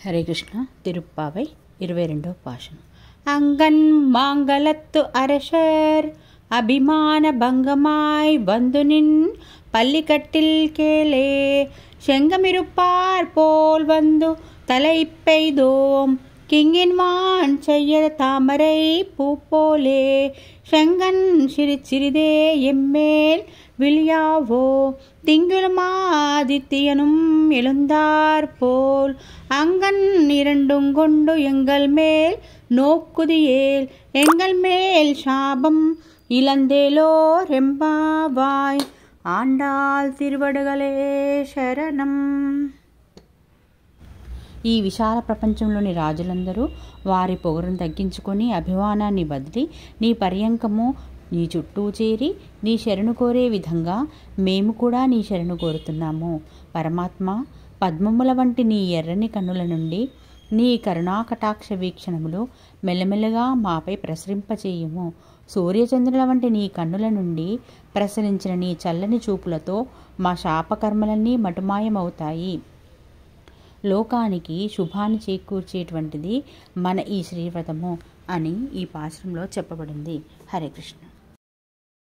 హరే కృష్ణ. తిరుప్పావై 22వ పాశనం. அங்கன் மாங்கலத்து அரசர் அபிமான பங்கமாய் வந்துனின் பள்ளிக்கட்டில் கேளே செங்கமிருப்பார் போல் வந்து தலை பெய்தோம் கிங்கின்வான் செய்ய தாமரை பூ போலே செங்கன் சிறிதே எம்மேல் விழியாவோ திங்களுமாதித்யனும் எழுந்தார் போல் அங்கன் இரண்டும் கொண்டு எங்கள் மேல் நோக்குதியேல் எங்கள் மேல் சாபம் இளந்தேலோ ரெம்பாவாய் ఆండాల్ తిరువడుగలే శరణం. ఈ విశాల ప్రపంచంలోని రాజులందరూ వారి పొగరును తగ్గించుకొని అభిమానాన్ని వదిలి నీ పర్యంకము నీ చుట్టూ చేరి నీ శరణు కోరే విధంగా మేము కూడా నీ శరణు కోరుతున్నాము. పరమాత్మ, పద్మముల వంటి నీ ఎర్రని కన్నుల నుండి నీ కరుణాకటాక్ష వీక్షణములు మెల్లమెల్లగా మాపై ప్రసరింపచేయుము. సూర్యచంద్రుల వంటి నీ కన్నుల నుండి ప్రసరించిన నీ చల్లని చూపులతో మా శాపకర్మలన్నీ మటుమాయమవుతాయి. లోకానికి శుభాన్ని చేకూర్చేటువంటిది మన ఈ శ్రీవ్రతము అని ఈ పాశ్రంలో చెప్పబడింది. హరే కృష్ణ.